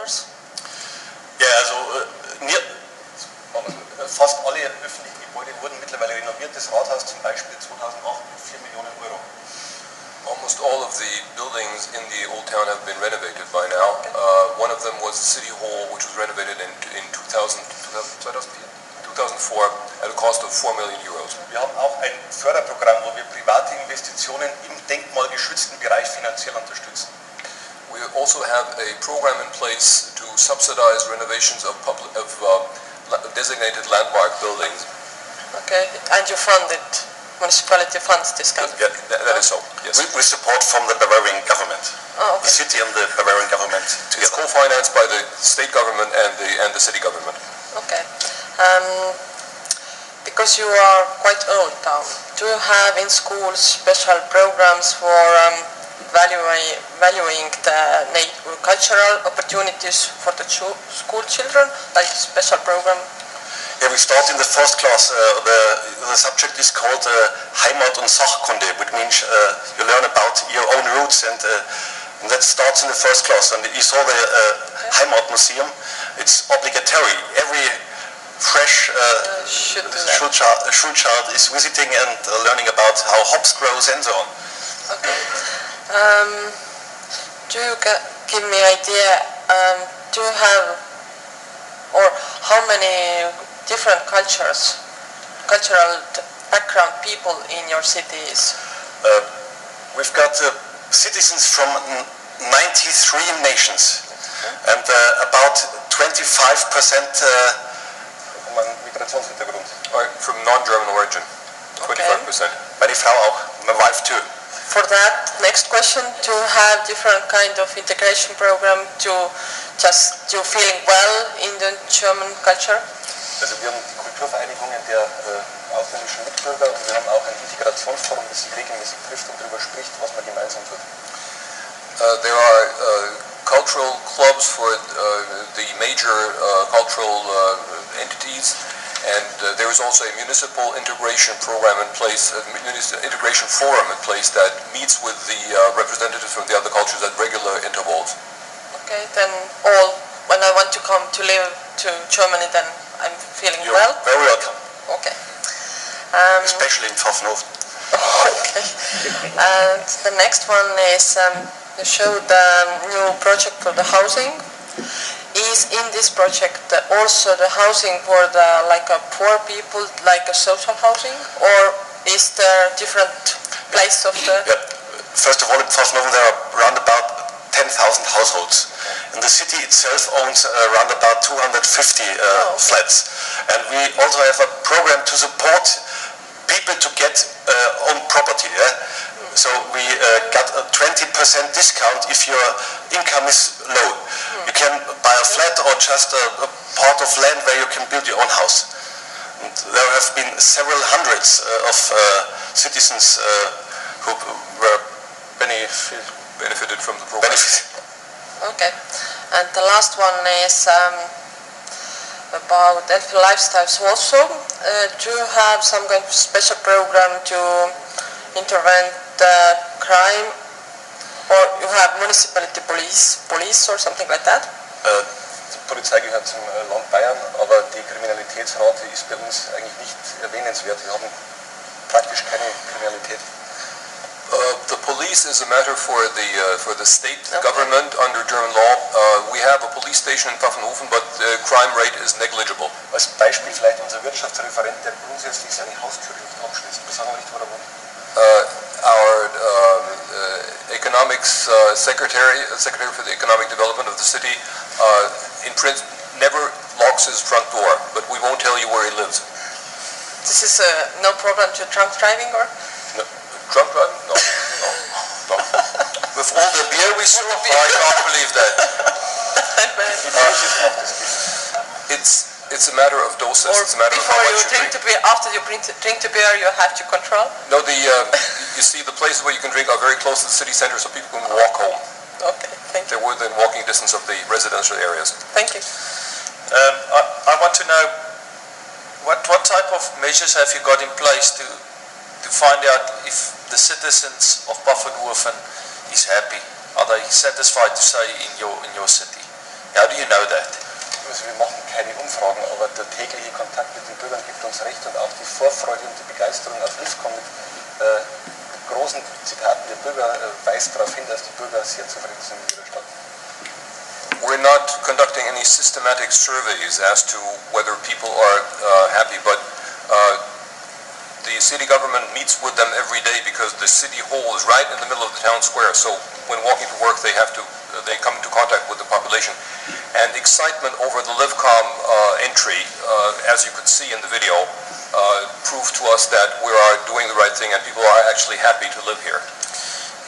numbers? Ja, also fast alle öffentlichen Gebäude wurden mittlerweile renoviert. Das Rathaus zum Beispiel 2008 mit 4 Millionen Euro. Almost all of the buildings in the old town have been renovated by now. Okay. One of them was the City Hall, which was renovated in 2004 at a cost of 4 million euros. Wir haben auch ein Förderprogramm, wo wir private Investitionen im denkmalgeschützten Bereich finanziell unterstützen. We also have a program in place to subsidize renovations of designated landmark buildings. Okay, and you funded, municipality funds this kind of... Yeah, that is so, yes. With support from the Bavarian government. Oh, okay. The city and the Bavarian government It's together. co-financed by the state government and the city government. Okay. Because you are quite old now, do you have in schools special programs for valuing the cultural opportunities for the school children, like special program? Yeah, we start in the first class. The subject is called Heimat und Sachkunde, which means you learn about your own roots, and that starts in the first class. And you saw the Heimat Museum. It's obligatory. Every fresh Schulchild is visiting and learning about how hops grows and so on. Okay. Do you give me idea? Do you have, or how many different cultural background people in your cities? We've got citizens from 93 nations, and about 25% Migrationshintergrund. From non-German origin, 25%. Meine Frau auch, my wife too. For that, next question, to have different kind of integration program to feeling well in the German culture? Also wir haben die Kulturvereinigungen der ausländischen Mitbürger und wir haben auch ein Integrationsforum, das sich regelmäßig trifft und darüber spricht, was man gemeinsam tut. There are cultural clubs for the major cultural entities, and there is also a municipal integration program in place, a integration forum in place that meets with the representatives from the other cultures at regular intervals. Okay, then when I want to come to live to Germany, then I'm feeling You're well? very welcome. Okay. Especially in Pfaffenhofen. Okay. And the next one is you show the new project for the housing. Is in this project also the housing for the poor people, like a social housing, or is there different place of the? Yeah. First of all, in Pfaffenhofen there are around about 10,000 households. And the city itself owns around about 250 flats. And we also have a program to support people to get own property. Yeah? So we got a 20% discount if your income is low. You can buy a flat or just a part of land where you can build your own house. And there have been several hundreds of citizens who were benefited from the program. Okay. And the last one is about healthy lifestyles also. Do you have some kind of special program to intervene the crime, or you have municipality police or something like that? Die Polizei gehört zum Land Bayern, aber die Kriminalitätsrate ist bei uns eigentlich nicht erwähnenswert. Wir haben praktisch keine Kriminalität. The police is a matter for the state government under German law. We have a police station in Pfaffenhofen, but the crime rate is negligible. Als Beispiel vielleicht unser Wirtschaftsreferent, der grundsätzlich seine Haustür nicht abschließt. Wir sagen aber nicht, wo er wohnt. Our economics secretary for the economic development of the city, in print, never locks his front door, but we won't tell you where he lives. This is no problem to drunk driving, or? No. Drunk driving? No. With all the beer we saw, I can't believe that. It's a matter of doses. Or it's a matter of how much you drink. After you drink the beer, you have to control? No, you see, the places where you can drink are very close to the city center, so people can walk home. Okay, thank you. They're within walking distance of the residential areas. Thank you. I want to know what type of measures have you got in place to find out if the citizens of Pfaffenhofen is happy? Are they satisfied to stay in your city? How do you der tägliche Kontakt mit den Bürgern gibt uns recht und auch die Vorfreude und die Begeisterung auf LivCom mit großen Zitaten der Bürger weist darauf hin, dass die Bürger sehr zufrieden sind mit ihrer Stadt. We're not conducting any systematic surveys as to whether people are happy, but the city government meets with them every day because the city hall is right in the middle of the town square. So when walking to work, they come into contact with the population. And excitement over the LivCom entry, as you could see in the video, proved to us that we are doing the right thing and people are actually happy to live here.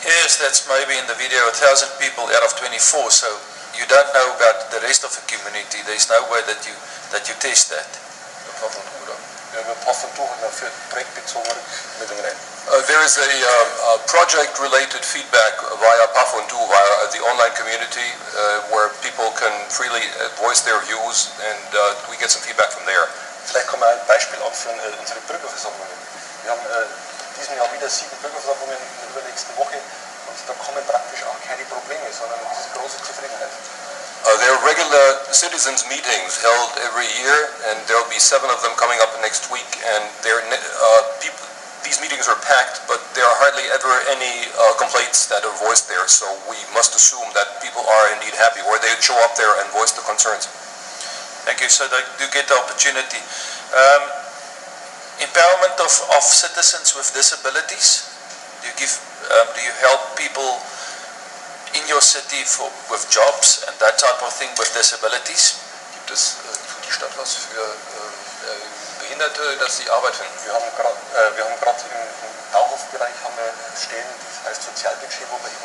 Yes, that's maybe in the video 1,000 people out of 24, so you don't know about the rest of the community. There's no way that you test that. There is a project-related feedback via Pfaffenhofen, via the online community, where people can freely voice their views, and we get some feedback from there. Vielleicht kann man ein Beispiel anführen, unsere Bürgerversammlungen. Wir haben diesem Jahr wieder 7 Bürgerversammlungen in der übernächsten Woche und da kommen praktisch auch keine Probleme, sondern es ist große Zufriedenheit. There are regular citizens meetings held every year, and there will be 7 of them coming up next week, and these meetings are packed, but there are hardly ever any complaints that are voiced there, so we must assume that people are indeed happy, or they show up there and voice the concerns. Thank you. So they do get the opportunity. Empowerment of citizens with disabilities. Do you help people in your city with jobs and that type of thing with disabilities? Gibt es für die Stadt was für Behinderte, dass sie Arbeit finden? Wir haben gerade im Bauhofbereich stehen, das heißt Sozialbudget, wo wir eben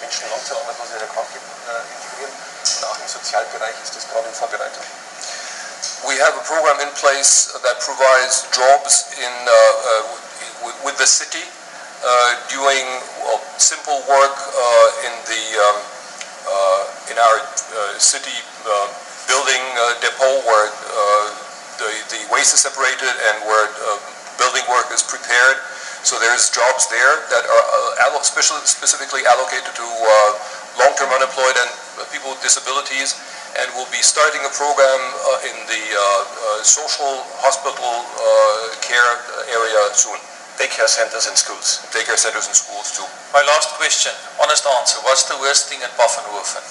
Menschen langzeitarbeitslose oder Kranke integrieren, und auch im Sozialbereich ist das gerade in Vorbereitung. We have a program in place that provides jobs with the city, doing simple work in our city building depot, where the waste is separated and where building work is prepared. So there's jobs there that are specifically allocated to long-term unemployed and people with disabilities. And we'll be starting a program in the social hospital care area soon. Daycare centers and schools. Daycare centers and schools too. My last question, honest answer, what's the worst thing in Pfaffenhofen?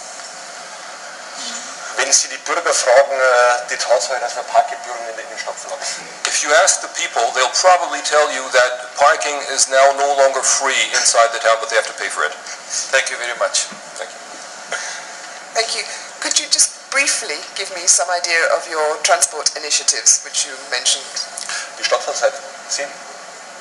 Wenn Sie die Bürger fragen, die Tatsache, dass wir Parkgebühren in der Innenstadt verlangen. If you ask the people, they'll probably tell you that parking is now no longer free inside the town, but they have to pay for it. Thank you very much. Thank you. Thank you. Could you just briefly give me some idea of your transport initiatives, which you mentioned? Die Stadt hat seit 10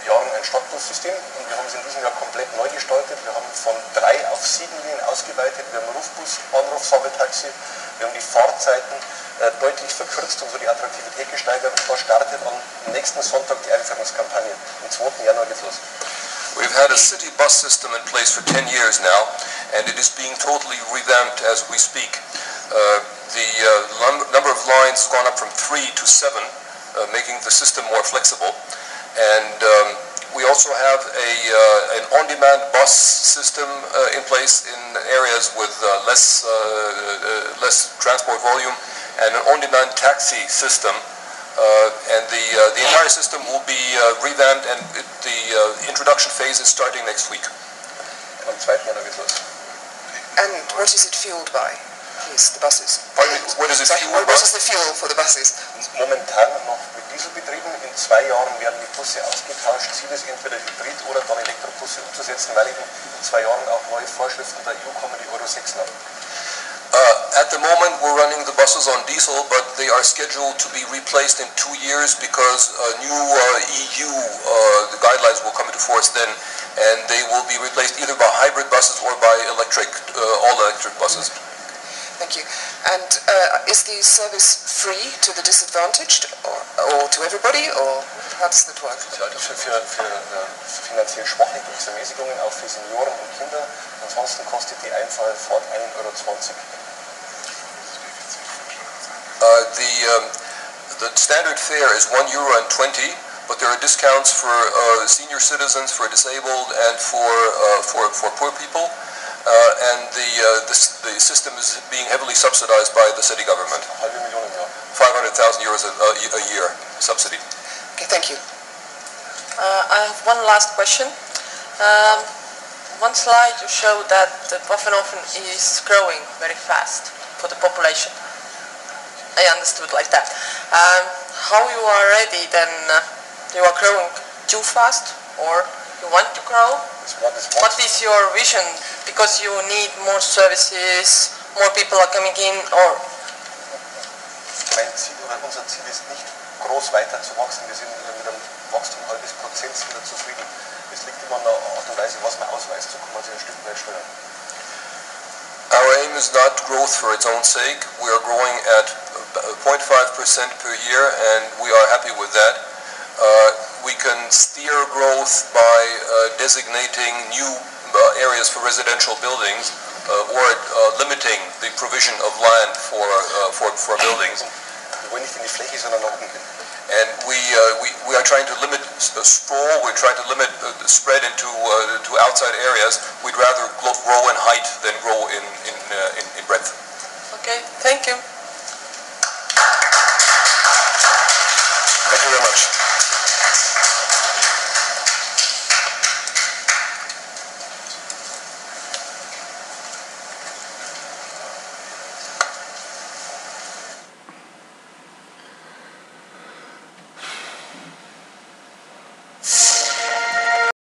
Jahren ein Stadtbussystem und wir haben es in diesem Jahr komplett neu gestaltet. Wir haben von 3 auf 7 Linien ausgeweitet. Wir haben Rufbus, Anruf, Sammeltaxi. Wir haben die Fahrzeiten deutlich verkürzt und so die Attraktivität gesteigert. Und da startet am nächsten Sonntag die Einführungskampagne. Am 2. Januar geht's los. We've had a city bus system in place for 10 years now, and it is being totally revamped as we speak. The number of lines has gone up from 3 to 7, making the system more flexible. And we also have an on-demand bus system in place in areas with less transport volume, and an on-demand taxi system. And the entire system will be revamped, and the introduction phase is starting next week. Am 2. Januar geht's los. And what is it fueled by? Yes, the buses. Pardon me, what is it fueled by? What is the fuel for the buses? Momentan noch mit Diesel betrieben. In 2 Jahren werden die Busse ausgetauscht. Ziel ist entweder Hybrid oder dann Elektrobusse umzusetzen, weil eben in 2 Jahren auch neue Vorschriften der EU kommen, die Euro 6 haben. At the moment we're running the buses on diesel, but they are scheduled to be replaced in 2 years because new EU guidelines will come into force then, and they will be replaced either by hybrid buses or by all-electric buses. Thank you. And is the service free to the disadvantaged or to everybody, or how does that work? Für finanziell Schwache gibt es Ermäßigungen, auch für Senioren und Kinder. Ansonsten kostet die einfache Fahrt 1,20 €. The standard fare is €1.20, but there are discounts for senior citizens, for disabled, and for poor people. And the system is being heavily subsidized by the city government. 500,000 euros a year subsidy. Okay, thank you. I have one last question. One slide you show that the Pfaffenhofen is growing very fast for the population. I understood like that. How you are ready then? You are growing too fast, or you want to grow? What is your vision? Because you need more services, more people are coming in, or? Mein Ziel oder unser Ziel ist nicht groß weiter zu wachsen. Wir sind mit einem Wachstum halbes Prozent sind wir zufrieden. Es liegt immer an der Art und Weise, was man ausweist. So kann man sich ein Stück weit steuern. Our aim is not growth for its own sake. We are growing at 0.5% per year, and we are happy with that. We can steer growth by designating new areas for residential buildings or limiting the provision of land for buildings. Wir wollen nicht in die Fläche, sondern nach oben gehen. And we are trying to limit sprawl. We're trying to limit the spread into to outside areas. We'd rather grow in height than grow in breadth. Okay, thank you. Thank you very much.